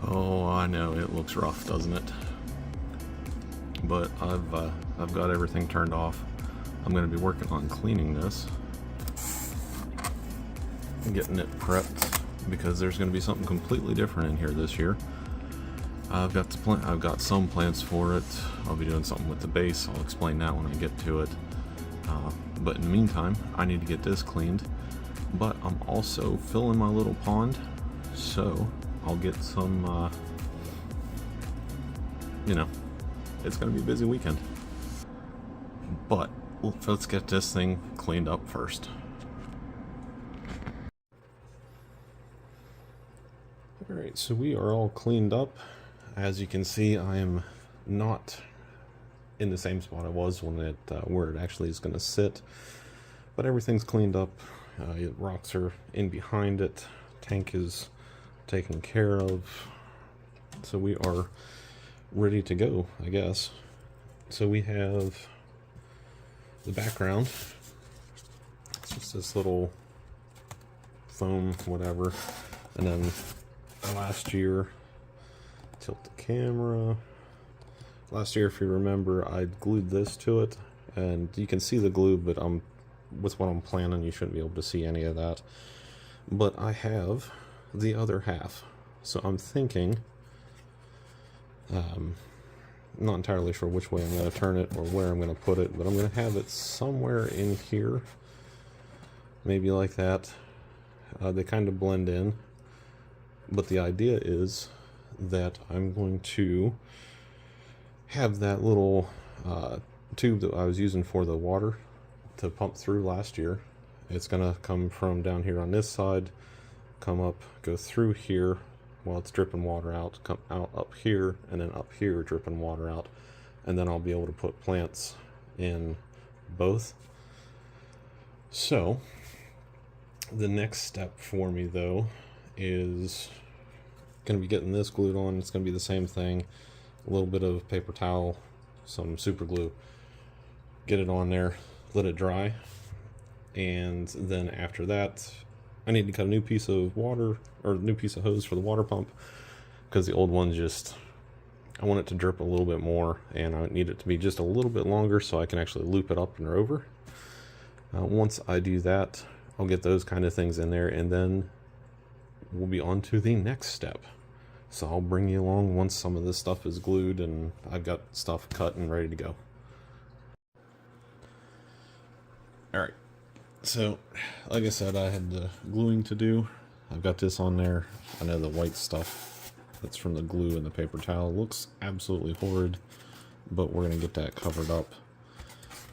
Oh, I know, it looks rough, doesn't it? But I've got everything turned off. I'm going to be working on cleaning this and getting it prepped because there's going to be something completely different in here this year. I've got some plans for it. I'll be doing something with the base. I'll explain that when I get to it. But in the meantime, I need to get this cleaned. But I'm also filling my little pond, so I'll get some, you know, it's going to be a busy weekend. But let's get this thing cleaned up first. Alright, so we are all cleaned up. As you can see, I am not in the same spot I was when where it actually is going to sit. But everything's cleaned up. Rocks are in behind it. Tank is taken care of. So we are ready to go, I guess. So we have the background. It's just this little foam, whatever. And then last year, tilt the camera. Last year, if you remember, I glued this to it. And you can see the glue, but with what I'm planning, you shouldn't be able to see any of that. But I have the other half. So I'm thinking, not entirely sure which way I'm going to turn it or where I'm going to put it, but I'm going to have it somewhere in here. Maybe like that. They kind of blend in. But the idea is that I'm going to have that little tube that I was using for the water to pump through last year. It's going to come from down here on this side, come up, go through here while it's dripping water out, come out up here, and then up here dripping water out. And then I'll be able to put plants in both. So the next step for me, though, is going to be getting this glued on. It's going to be the same thing. A little bit of paper towel, some super glue. Get it on there, let it dry. And then after that, I need to cut a new piece of water, or a new piece of hose for the water pump, because the old one I want it to drip a little bit more, and I need it to be just a little bit longer so I can actually loop it up and over. Once I do that, I'll get those kind of things in there, and then we'll be on to the next step. So I'll bring you along once some of this stuff is glued and I've got stuff cut and ready to go. Alright, so like I said, I had the gluing to do. I've got this on there. I know the white stuff that's from the glue and the paper towel looks absolutely horrid, but we're going to get that covered up.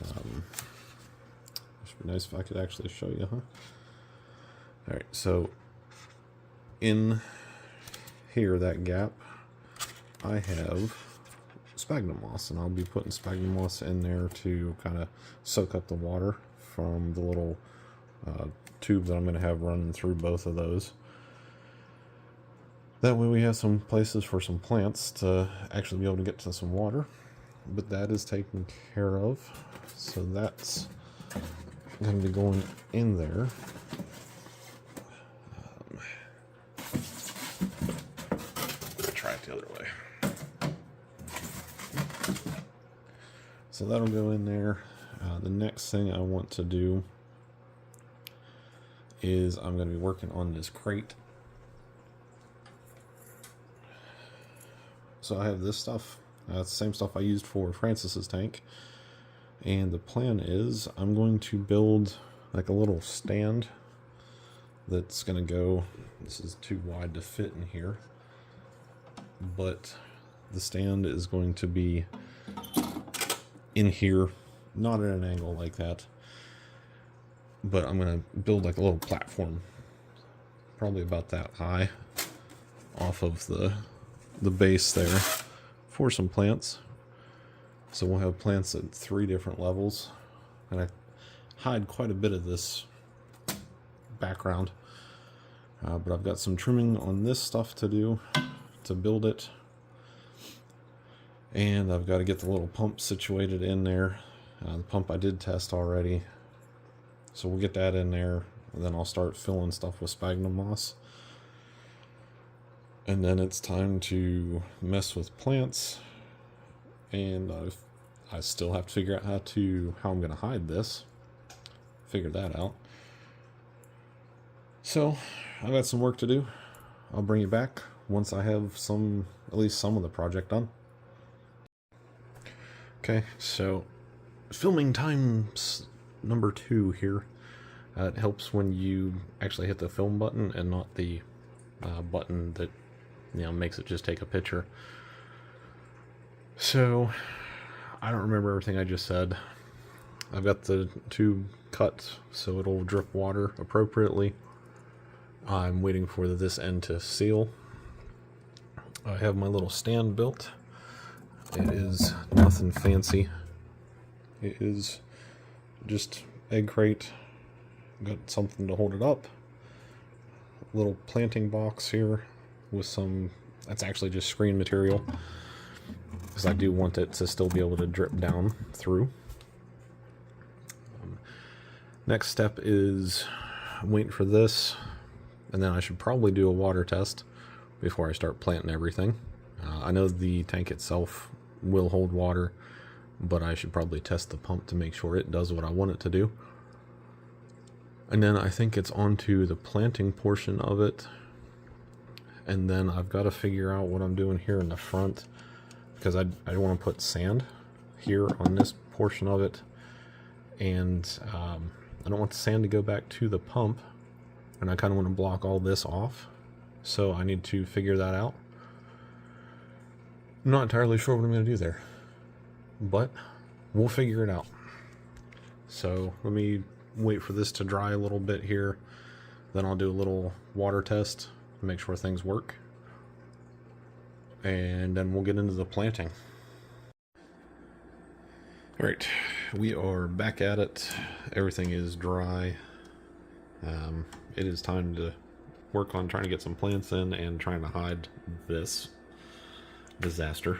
It would be nice if I could actually show you, huh? Alright, so in here, that gap, I have sphagnum moss, and I'll be putting sphagnum moss in there to kind of soak up the water from the little tube that I'm going to have running through both of those. That way we have some places for some plants to actually be able to get to some water. But that is taken care of, so that's going to be going in there. Try it the other way. So that'll go in there. The next thing I want to do is I'm going to be working on this crate. So I have this stuff. It's the same stuff I used for Francis's tank. And the plan is I'm going to build like a little stand that's going to go, this is too wide to fit in here, but the stand is going to be in here, not at an angle like that, but I'm going to build like a little platform, probably about that high, off of the base there for some plants. So we'll have plants at 3 different levels, and I hide quite a bit of this background, but I've got some trimming on this stuff to do to build it, and I've got to get the little pump situated in there. The pump I did test already, so we'll get that in there, and then I'll start filling stuff with sphagnum moss. And then it's time to mess with plants, and I still have to figure out how I'm going to hide this. Figure that out. So I've got some work to do. I'll bring you back once I have at least some of the project done. Okay, so filming times number 2 here. It helps when you actually hit the film button and not the button that makes it just take a picture. So I don't remember everything I just said. I've got the tube cut so it'll drip water appropriately. I'm waiting for this end to seal. I have my little stand built. It is nothing fancy. It is just egg crate. Got something to hold it up. Little planting box here with some, that's actually just screen material, because I do want it to still be able to drip down through. Next step is waiting for this, and then I should probably do a water test before I start planting everything. I know the tank itself will hold water, but I should probably test the pump to make sure it does what I want it to do. And then I think it's onto the planting portion of it. And then I've got to figure out what I'm doing here in the front, because I don't want to put sand here on this portion of it. And I don't want the sand to go back to the pump. And I kind of want to block all this off. So I need to figure that out. I'm not entirely sure what I'm going to do there, but we'll figure it out. So let me wait for this to dry a little bit here. Then I'll do a little water test to make sure things work. And then we'll get into the planting. Alright, we are back at it. Everything is dry. It is time to work on trying to get some plants in and trying to hide this disaster.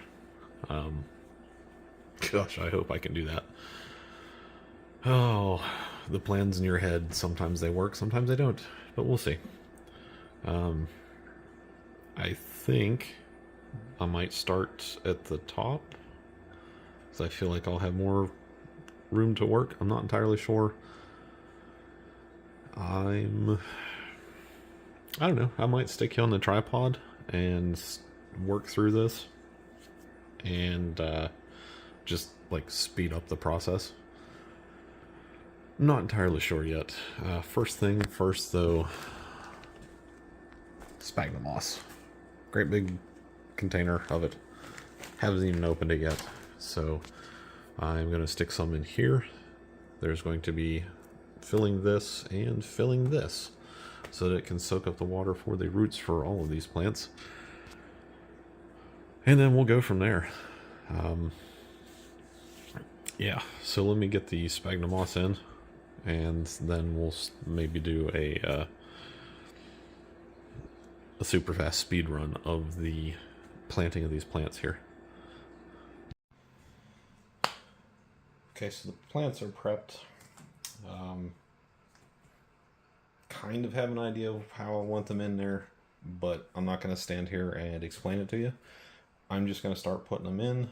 Gosh, I hope I can do that. Oh, the plans in your head, sometimes they work, sometimes they don't, but we'll see. I think I might start at the top, because I feel like I'll have more room to work. I'm not entirely sure. I don't know, I might stick you on the tripod and work through this and just like speed up the process. I'm not entirely sure yet. First thing first though, sphagnum moss. Great big container of it. Haven't even opened it yet. So I'm going to stick some in here. There's going to be filling this and filling this so that it can soak up the water for the roots for all of these plants. And then we'll go from there. Yeah, so let me get the sphagnum moss in, and then we'll maybe do a super fast speed run of the planting of these plants here. Okay, so the plants are prepped. Kind of have an idea of how I want them in there, but I'm not going to stand here and explain it to you. I'm just going to start putting them in,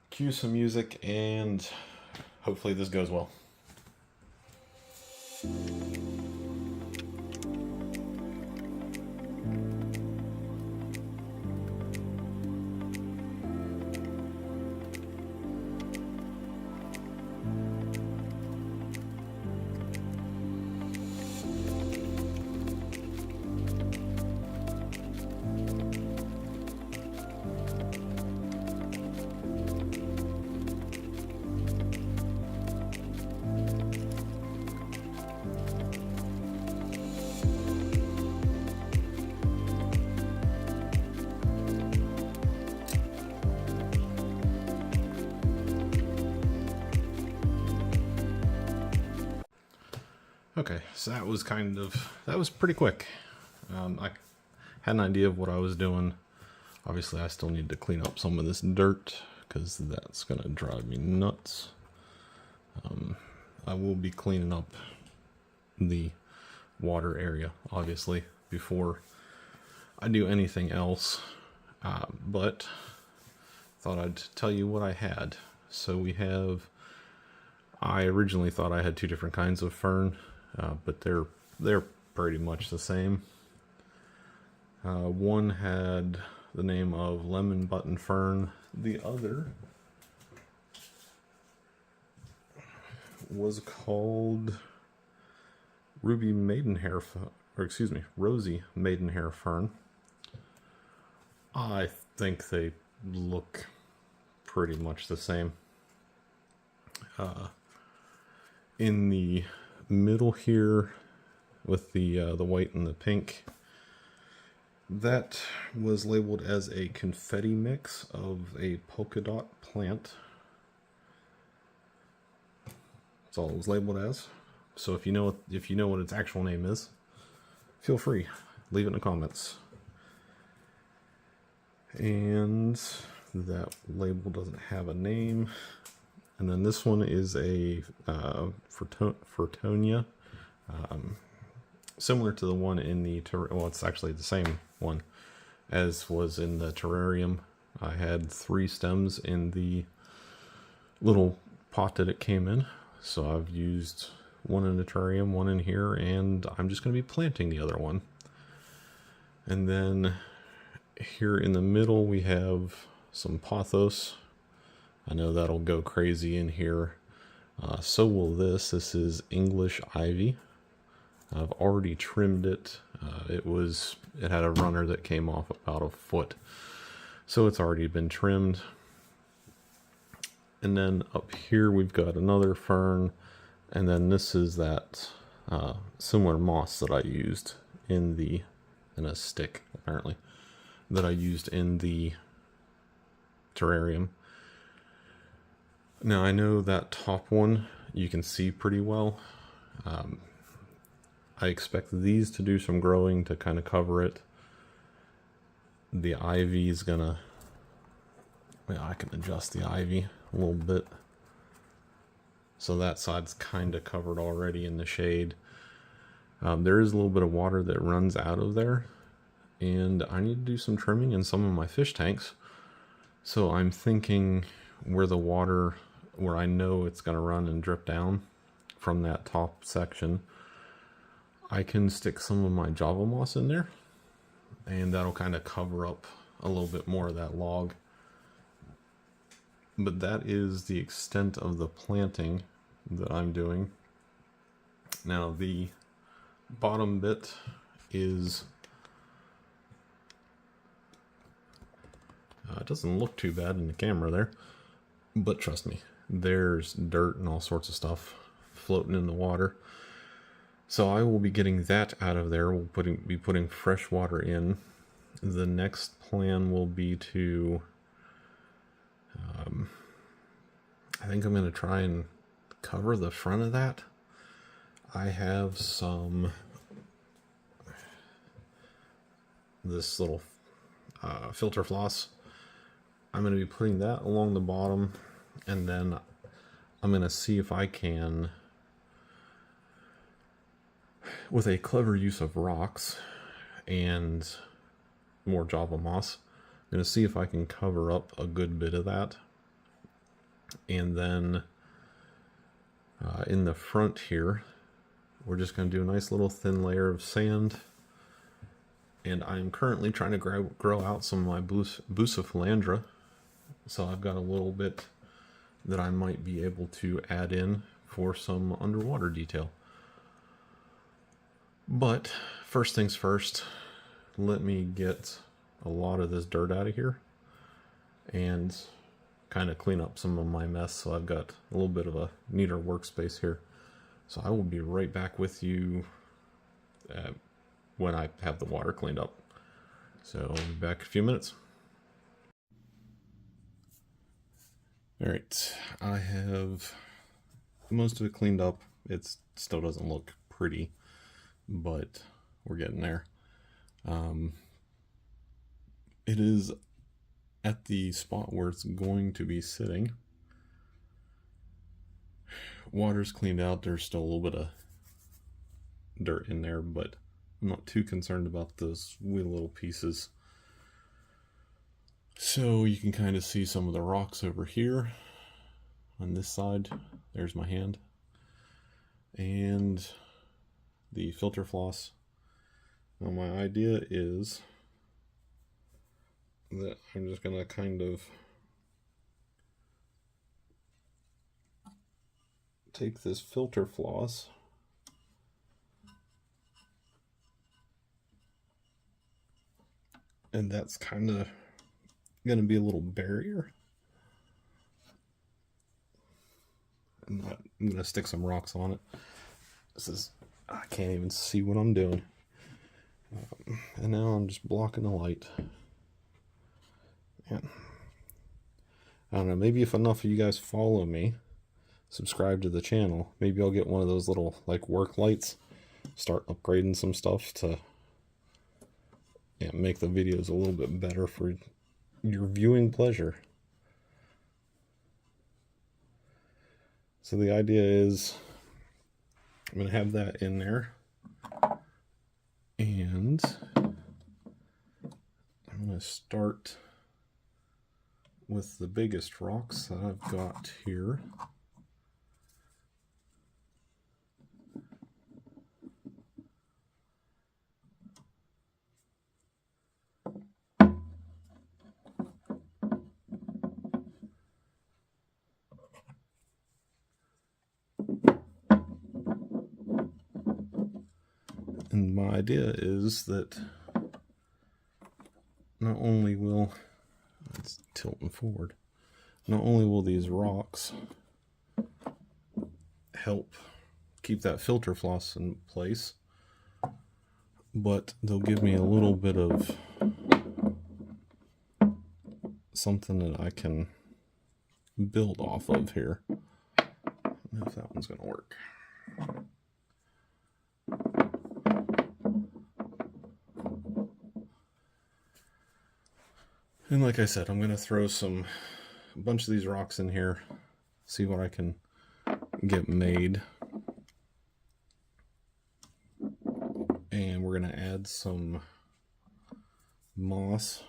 cue some music, and hopefully this goes well. Okay, so that was pretty quick. I had an idea of what I was doing. Obviously, I still need to clean up some of this dirt because that's going to drive me nuts. I will be cleaning up the water area, obviously, before I'd do anything else, but thought I'd tell you what I had. So we have, I originally thought I had two different kinds of fern, but they're pretty much the same. One had the name of lemon button fern. The other was called ruby maidenhair, or excuse me, rosy maidenhair fern. I think they look pretty much the same. In the middle here, with the white and the pink, that was labeled as a confetti mix of a polka dot plant. That's all it was labeled as. So if you know what its actual name is, feel free, leave it in the comments. And that label doesn't have a name. And then this one is a Furtonia, similar to the one in the, well, it's actually the same one as was in the terrarium. I had 3 stems in the little pot that it came in. So I've used one in the terrarium, one in here, and I'm just going to be planting the other one. And then here in the middle we have some pothos. I know that'll go crazy in here. So will this. This is English ivy. I've already trimmed it. It had a runner that came off about a foot, so it's already been trimmed. And then up here we've got another fern, and then this is that similar moss that I used in a stick, apparently, that I used in the terrarium. Now I know that top one you can see pretty well. I expect these to do some growing to kind of cover it. The ivy is gonna, well, I can adjust the ivy a little bit. So that side's kind of covered already in the shade. There is a little bit of water that runs out of there, and I need to do some trimming in some of my fish tanks. So I'm thinking where I know it's going to run and drip down from that top section, I can stick some of my Java moss in there, and that'll kind of cover up a little bit more of that log. But that is the extent of the planting that I'm doing. Now the bottom bit is, it doesn't look too bad in the camera there, but trust me, there's dirt and all sorts of stuff floating in the water. So I will be getting that out of there. We'll be putting fresh water in. The next plan will be to, I think I'm going to try and cover the front of that. I have this little filter floss. I'm going to be putting that along the bottom, and then I'm going to see if I can, with a clever use of rocks and more Java moss, I'm going to see if I can cover up a good bit of that. And then in the front here, we're just going to do a nice little thin layer of sand. And I'm currently trying to grow out some of my bucephalandra. So I've got a little bit that I might be able to add in for some underwater detail. But first things first, let me get a lot of this dirt out of here and kind of clean up some of my mess, so I've got a little bit of a neater workspace here. So I will be right back with you when I have the water cleaned up. So I'll be back in a few minutes. Alright, I have most of it cleaned up. It still doesn't look pretty, but we're getting there. It is at the spot where it's going to be sitting. Water's cleaned out. There's still a little bit of dirt in there, but I'm not too concerned about those wee little pieces. So you can kind of see some of the rocks over here on this side. There's my hand. And the filter floss. Now my idea is that I'm just going to kind of take this filter floss and that's kind of going to be a little barrier. I'm going to stick some rocks on it. I can't even see what I'm doing. And now I'm just blocking the light. Yeah. I don't know, maybe if enough of you guys follow me, subscribe to the channel, maybe I'll get one of those little like work lights, start upgrading some stuff to make the videos a little bit better for your viewing pleasure. So the idea is I'm going to have that in there, and I'm going to start with the biggest rocks that I've got here. And my idea is that not only will, it's tilting forward, not only will these rocks help keep that filter floss in place, but they'll give me a little bit of something that I can build off of here. I don't know if that one's going to work. And like I said, I'm going to throw a bunch of these rocks in here, see what I can get made. And we're going to add some moss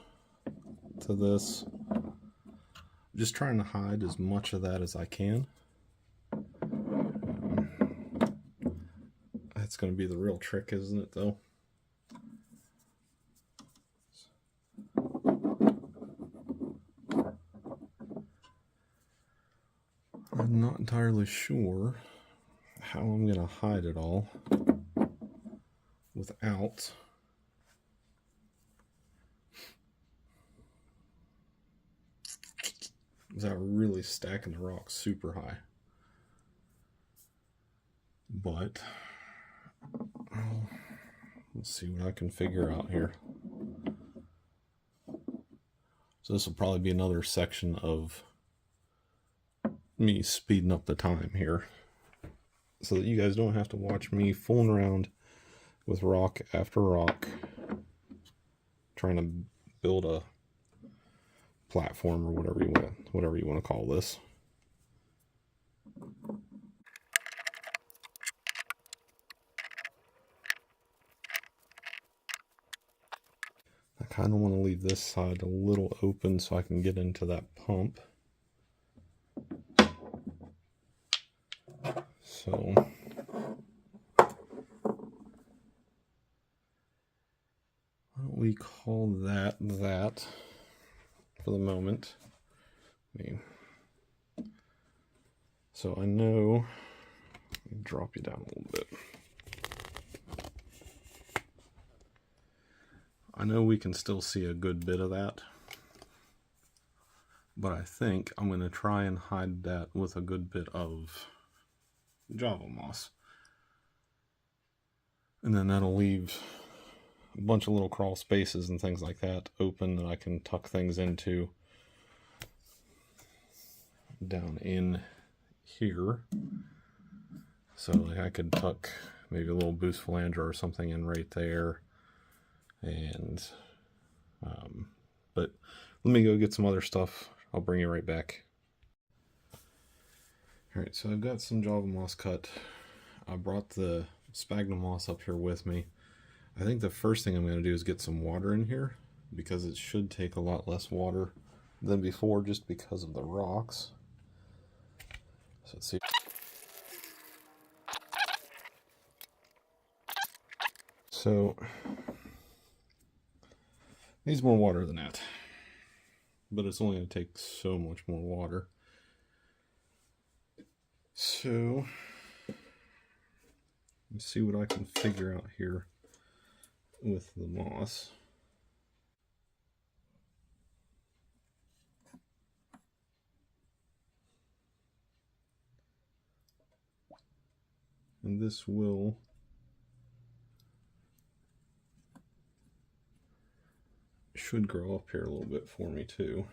to this. I'm just trying to hide as much of that as I can. That's going to be the real trick, isn't it, though? I'm not entirely sure how I'm going to hide it all without really stacking the rocks super high. But let's see what I can figure out here. So this will probably be another section of me speeding up the time here, so that you guys don't have to watch me fooling around with rock after rock trying to build a platform or whatever you want to call this. I kind of want to leave this side a little open so I can get into that pump. So why don't we call that for the moment. So I know, let me drop you down a little bit. I know we can still see a good bit of that, but I think I'm going to try and hide that with a good bit of Java moss. And then that'll leave a bunch of little crawl spaces and things like that open that I can tuck things into down in here. So like I could tuck maybe a little boost flanger or something in right there. And but let me go get some other stuff. I'll bring you right back. Alright, so I've got some Java moss cut. I brought the sphagnum moss up here with me. I think the first thing I'm going to do is get some water in here, because it should take a lot less water than before just because of the rocks. So let's see. So, needs more water than that. But it's only going to take so much more water. So, let's see what I can figure out here with the moss. And this should grow up here a little bit for me too.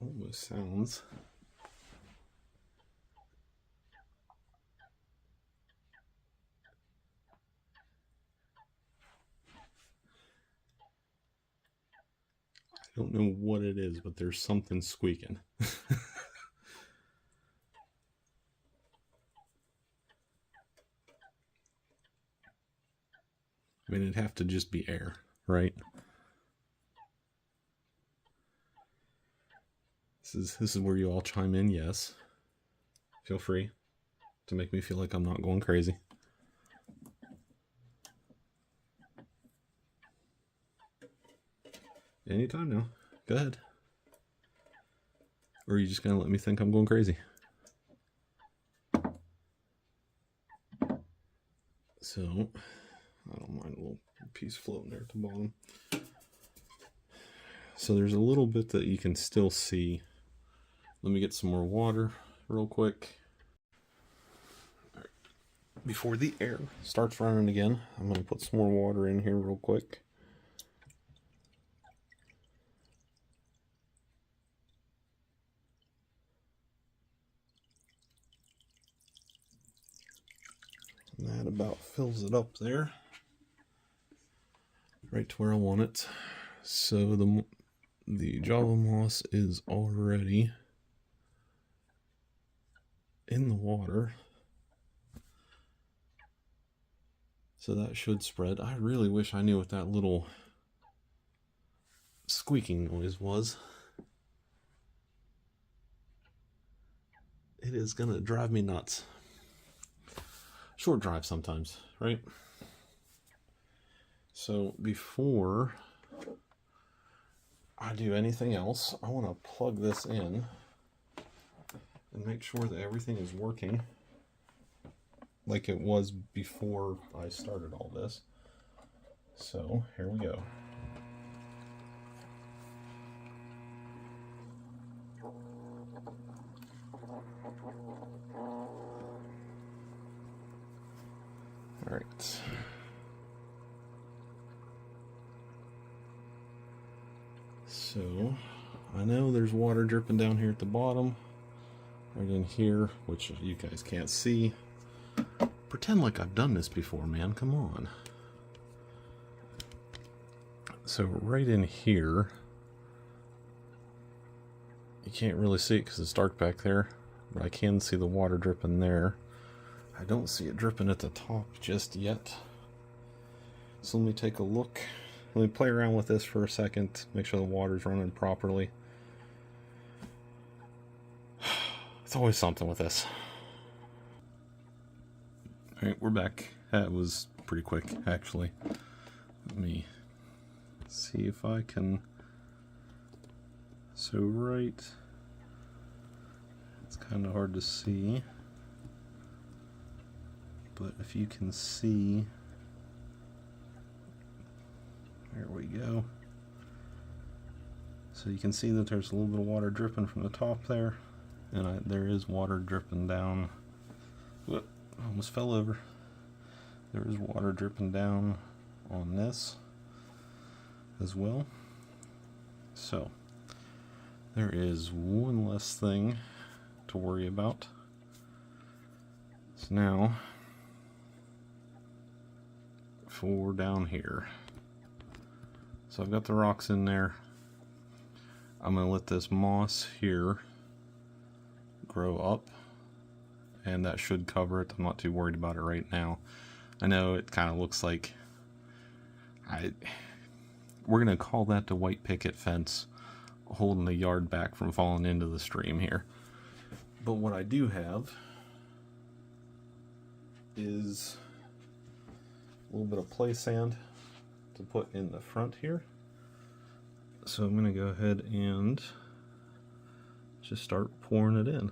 Almost sounds. I don't know what it is, but there's something squeaking. I mean, it'd have to just be air, right? This is where you all chime in, yes. Feel free to make me feel like I'm not going crazy. Anytime now. Go ahead. Or are you just going to let me think I'm going crazy? So, I don't mind a little piece floating there at the bottom. So there's a little bit that you can still see. Let me get some more water real quick. Right. Before the air starts running again, I'm going to put some more water in here real quick. And that about fills it up there. Right to where I want it. So the Java moss is already in the water. So that should spread. I really wish I knew what that little squeaking noise was. It is gonna drive me nuts. Short drive sometimes, right? So before I do anything else, I want to plug this in and make sure that everything is working like it was before I started all this. So here we go. All right. So I know there's water dripping down here at the bottom, right in here, which you guys can't see. Pretend like I've done this before, man. Come on. So right in here, you can't really see it because it's dark back there, but I can see the water dripping there. I don't see it dripping at the top just yet. So let me take a look. Let me play around with this for a second, make sure the water's running properly. It's always something with this. Alright, we're back. That was pretty quick, actually. Let me see if I can... So right... It's kind of hard to see. But if you can see... There we go. So you can see that there's a little bit of water dripping from the top there, and there is water dripping down. Whoop, almost fell over. There is water dripping down on this as well. So there is one less thing to worry about. So now for down here. So I've got the rocks in there. I'm going to let this moss here grow up, and that should cover it. I'm not too worried about it right now. I know it kind of looks like we're going to call that the white picket fence holding the yard back from falling into the stream here. But what I do have is a little bit of play sand to put in the front here. So I'm going to go ahead and just start pouring it in.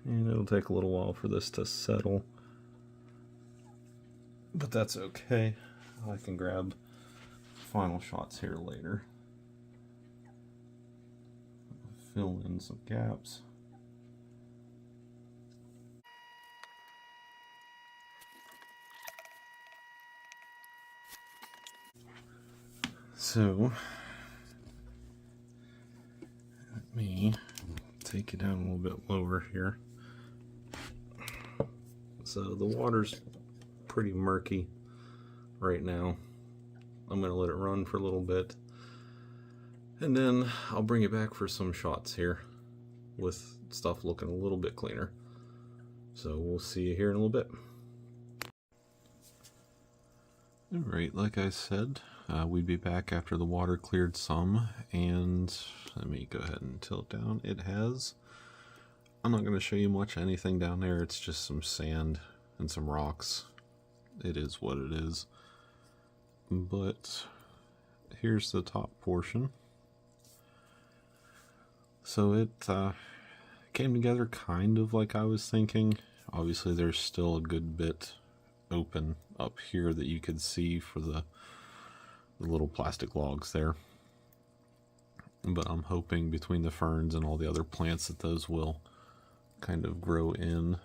And it'll take a little while for this to settle, but that's okay. I can grab final shots here later. Fill in some gaps. So let me take it down a little bit lower here. So the water's pretty murky right now. I'm going to let it run for a little bit, and then I'll bring it back for some shots here with stuff looking a little bit cleaner. So we'll see you here in a little bit. Alright, like I said, we'd be back after the water cleared some, and let me go ahead and tilt down. It has. I'm not going to show you much anything down there. It's just some sand and some rocks. It is what it is. But here's the top portion. So it came together kind of like I was thinking. Obviously there's still a good bit open up here that you could see for the little plastic logs there. But I'm hoping between the ferns and all the other plants that those will kind of grow in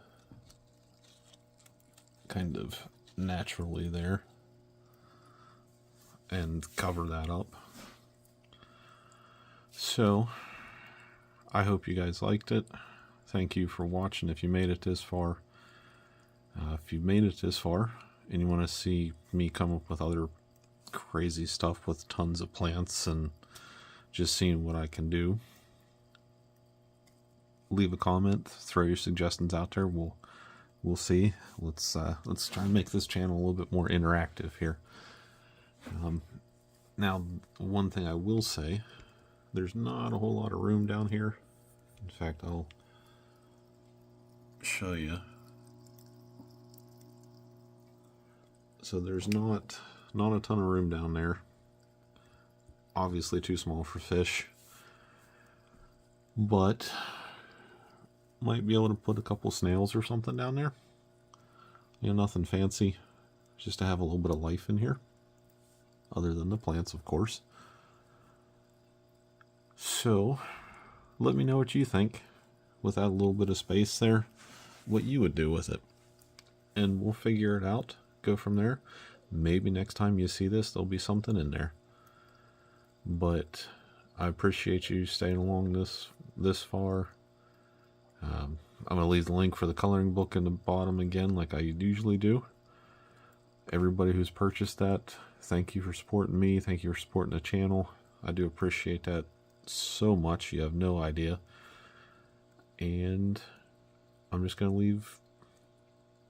kind of naturally there and cover that up. So I hope you guys liked it. Thank you for watching if you made it this far. If you made it this far and you want to see me come up with other crazy stuff with tons of plants and just seeing what I can do, leave a comment, throw your suggestions out there. We'll see. Let's try and make this channel a little bit more interactive here. Now, one thing I will say, there's not a whole lot of room down here. In fact, I'll show you. So there's not a ton of room down there. Obviously too small for fish, but might be able to put a couple snails or something down there. You know, nothing fancy, just to have a little bit of life in here, other than the plants, of course. So let me know what you think with that little bit of space there, what you would do with it, and we'll figure it out, go from there. Maybe next time you see this, there'll be something in there. But I appreciate you staying along this far. I'm going to leave the link for the coloring book in the bottom again, like I usually do. Everybody who's purchased that, thank you for supporting me. Thank you for supporting the channel. I do appreciate that so much. You have no idea. And I'm just going to leave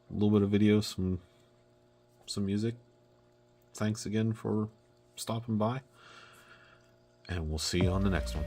a little bit of video, some music. Thanks again for stopping by, and we'll see you on the next one.